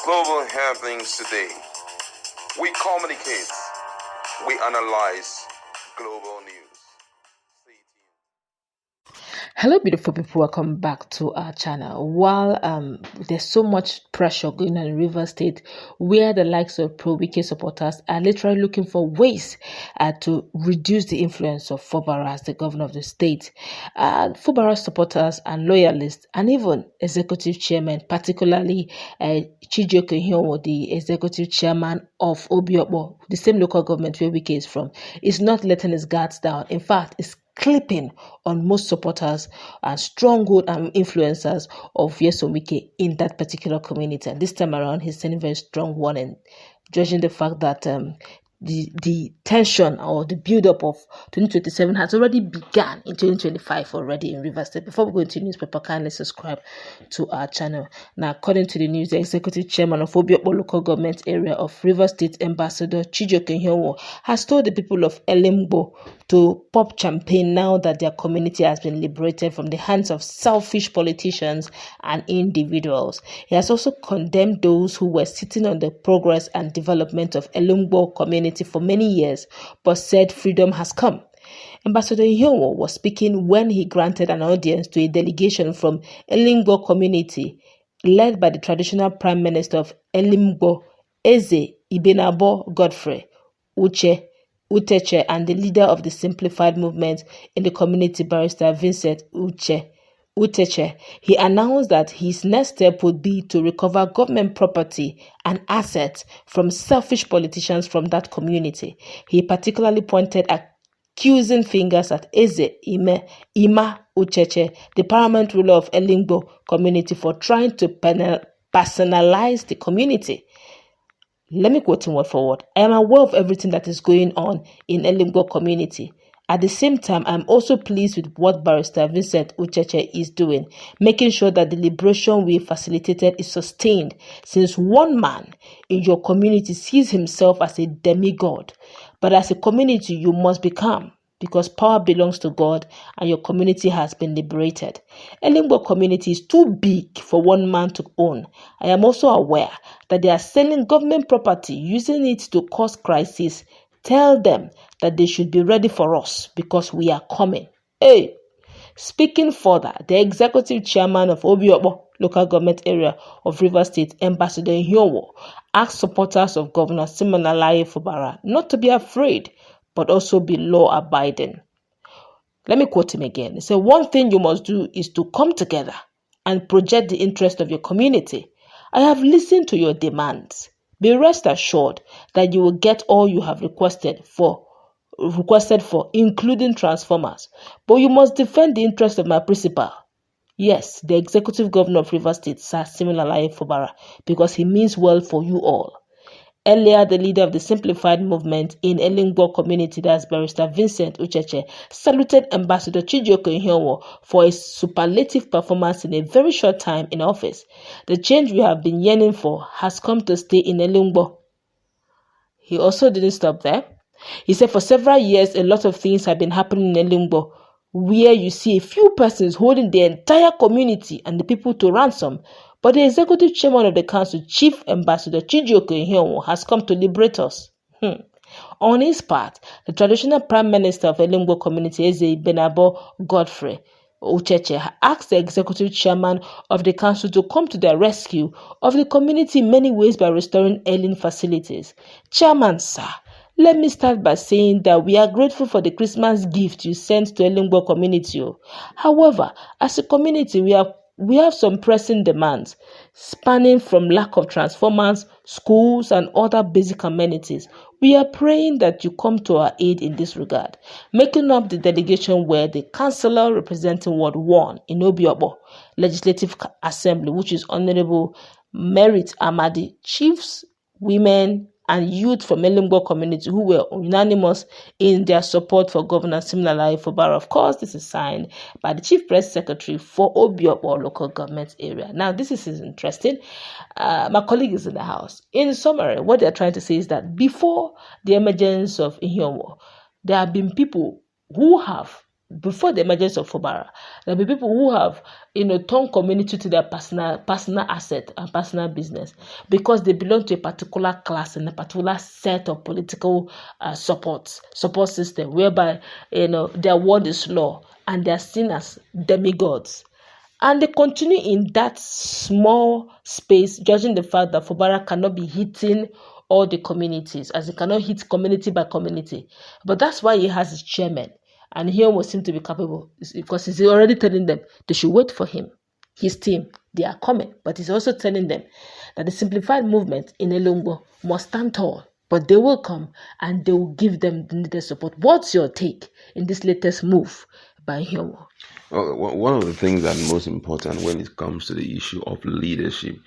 Global happenings today. We communicate. We analyze global news. Hello beautiful people, welcome back to our channel. While there's so much pressure going on in Rivers State, where the likes of pro-Wike supporters are literally looking for ways to reduce the influence of Fubara as the governor of the state. Fubara supporters and loyalists and even executive chairman, particularly Chijioke Ihunwu, the executive chairman of obiokpor, the same local government where Wike is from, is not letting his guards down. In fact, it's clipping on most supporters and stronghold and influencers of Wike in that particular community. And this time around, he's sending very strong warning, judging the fact that the tension or the build-up of 2027 has already begun in 2025 already in Rivers State. Before we go into newspaper, kindly subscribe to our channel. Now, according to the news, the executive chairman of obiokpor local government area of Rivers State, Ambassador Chijioke Ihunwu, has told the people of Elimbo to pop champagne now that their community has been liberated from the hands of selfish politicians and individuals. He has also condemned those who were sitting on the progress and development of Elimbo community for many years, but said freedom has come. Ambassador Ihunwu was speaking when he granted an audience to a delegation from Elimbo community led by the traditional prime minister of Elimbo, Eze Ibenabo Godfrey Uteche, and the leader of the simplified movement in the community, Barrister Vincent Uteche. He announced that his next step would be to recover government property and assets from selfish politicians from that community. He particularly pointed accusing fingers at Eze Ima Ucheche, the paramount ruler of Elimbo community, for trying to personalize the community. Let me quote him word for word. I am aware of everything that is going on in Elimbo community. At the same time, I'm also pleased with what Barrister Vincent Ucheche is doing, making sure that the liberation we facilitated is sustained, since one man in your community sees himself as a demigod. But as a community, you must be calm, because power belongs to God and your community has been liberated. Elimbo community is too big for one man to own. I am also aware that they are selling government property, using it to cause crisis. Tell them that they should be ready for us because we are coming. Hey! Speaking further, the executive chairman of obiokpor local government area of Rivers State, Ambassador Ihunwu, asked supporters of Governor Simonalayi Fubara not to be afraid, but also be law-abiding. Let me quote him again. He said, one thing you must do is to come together and project the interest of your community. I have listened to your demands. Be rest assured that you will get all you have requested for, including transformers. But you must defend the interest of my principal. Yes, the executive governor of Rivers State, Sir Simonalayi Fubara, because he means well for you all. Earlier, the leader of the simplified movement in Elimbo community, that's Barrister Vincent Ucheche, saluted Ambassador Chijioke Ihunwu for his superlative performance in a very short time in office. The change we have been yearning for has come to stay in Elimbo. He also didn't stop there. He said for several years, a lot of things have been happening in Elimbo, where you see a few persons holding the entire community and the people to ransom. But the executive chairman of the council, Chief Ambassador Chijioke Ihunwu, has come to liberate us. On his part, the traditional prime minister of Elimbo community, Eze Ibenabo Godfrey Ucheche, asked the executive chairman of the council to come to the rescue of the community in many ways by restoring ailing facilities. Chairman, sir, let me start by saying that we are grateful for the Christmas gift you sent to Elimbo community. However, as a community, we have some pressing demands, spanning from lack of transformers, schools, and other basic amenities. We are praying that you come to our aid in this regard. Making up the delegation were the councillor representing Ward 1 in obiokpor Legislative Assembly, which is Honorable Merit Amadi, chiefs, women, and youth from Elimbo community who were unanimous in their support for Governor Simonalayi Fubara. Of course, this is signed by the Chief Press Secretary for obiokpor local government area. Now, this is interesting. My colleague is in the house. In summary, what they're trying to say is that before the emergence of Ihunwu, there have been people who have before the emergence of Fubara, there'll be people who have, turned community to their personal asset and personal business because they belong to a particular class and a particular set of political support system, whereby their word is law and they are seen as demigods. And they continue in that small space, judging the fact that Fubara cannot be hitting all the communities, as it cannot hit community by community. But that's why he has his chairman. And he almost seems to be capable because he's already telling them they should wait for him, his team. They are coming. But he's also telling them that the simplified movement in Elongo must stand tall. But they will come and they will give them the needed support. What's your take in this latest move by Ihunwu? Well, one of the things that's most important when it comes to the issue of leadership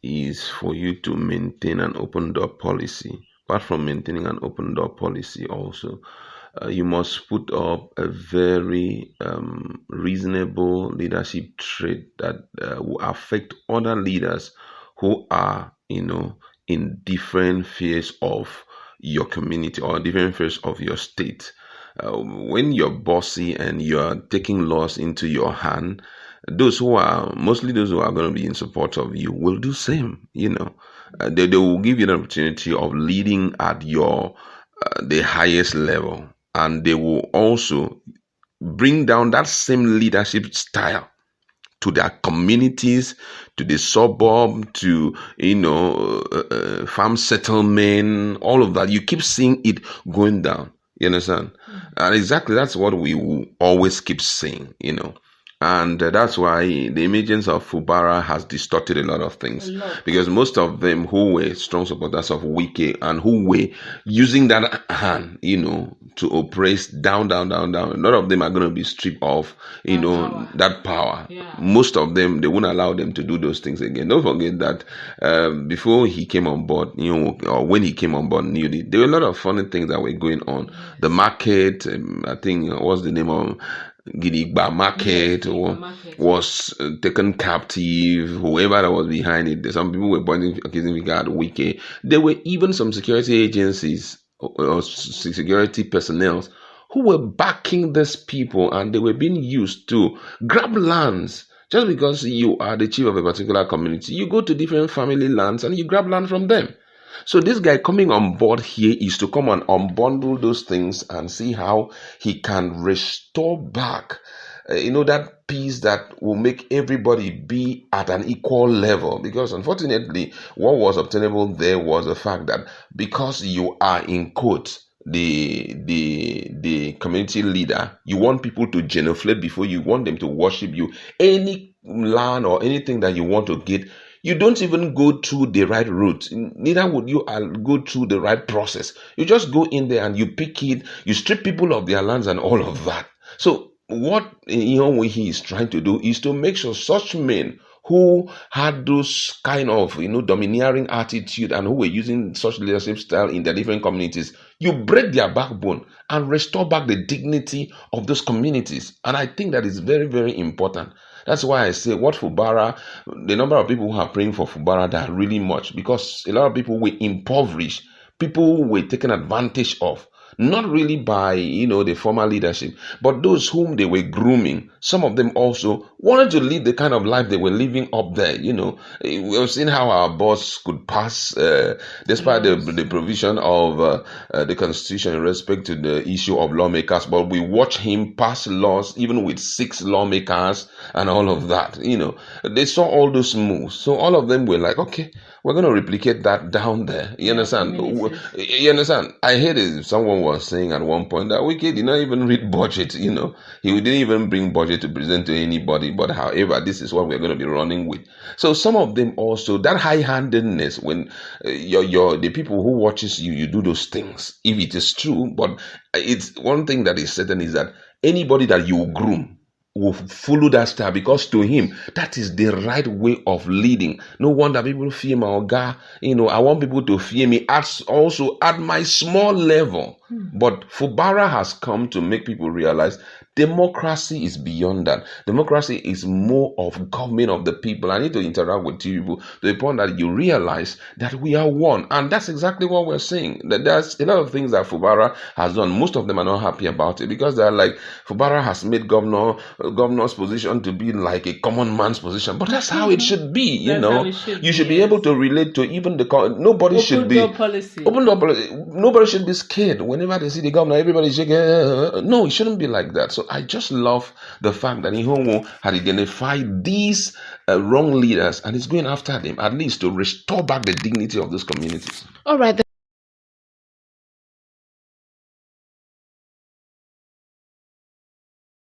is for you to maintain an open door policy. Apart from maintaining an open door policy also, you must put up a very reasonable leadership trait that will affect other leaders who are, in different phases of your community or different phases of your state. When you're bossy and you're taking laws into your hand, mostly those who are going to be in support of you will do same. They will give you the opportunity of leading at the highest level. And they will also bring down that same leadership style to their communities, to the suburb, to, farm settlement, all of that. You keep seeing it going down. You understand? And exactly that's what we will always keep saying, And that's why the emergence of Fubara has distorted a lot of things. Because most of them who were strong supporters of Wike and who were using that hand, to oppress down, a lot of them are going to be stripped of, that power. Yeah. Most of them, they won't allow them to do those things again. Don't forget that before he came on board, or when he came on board newly, there were a lot of funny things that were going on. Yes. The market, I think, what's the name of Gidigba market was taken captive, whoever that was behind it. Some people were accusing regard Wike. There were even some security agencies or security personnel who were backing these people, and they were being used to grab lands. Just because you are the chief of a particular community, you go to different family lands and you grab land from them. So this guy coming on board here is to come and unbundle those things and see how he can restore back, that peace that will make everybody be at an equal level. Because unfortunately, what was obtainable there was the fact that because you are in quotes, the community leader, you want people to genuflect before you, want them to worship you. Any land or anything that you want to get, you don't even go through the right route. Neither would you go through the right process. You just go in there and you pick it, you strip people of their lands and all of that. So what he is trying to do is to make sure such men who had those kind of domineering attitude and who were using such leadership style in their different communities, you break their backbone and restore back the dignity of those communities. And I think that is very, very important. That's why I say the number of people who are praying for Fubara, that are really much, because a lot of people were impoverished, people were taken advantage of. Not really by, the former leadership, but those whom they were grooming. Some of them also wanted to live the kind of life they were living up there. We've seen how our boss could pass, despite the provision of the Constitution in respect to the issue of lawmakers, but we watch him pass laws, even with 6 lawmakers and all of that. They saw all those moves. So all of them were like, okay, we're going to replicate that down there. You understand? You understand? I heard it. Someone was saying at one point that Wike did not even read budget. He didn't even bring budget to present to anybody. But however, this is what we're going to be running with. So some of them also, that high-handedness, when the people who watches you do those things, if it is true. But it's one thing that is certain is that anybody that you groom will follow that style, because to him that is the right way of leading. No wonder people fear my Oga. I want people to fear me also at my small level. But Fubara has come to make people realize democracy is beyond that. Democracy is more of government of the people. I need to interact with you people to the point that you realize that we are one. And that's exactly what we're saying. That there's a lot of things that Fubara has done. Most of them are not happy about it because they're like, Fubara has made governor's position to be like a common man's position. But that's how it should be, you know. You should be able to relate to even nobody should be open door policy. Nobody should be scared whenever they see the governor. Everybody should no, it shouldn't be like that. So I just love the fact that Ihunwu had identified these wrong leaders and is going after them, at least to restore back the dignity of those communities. All right.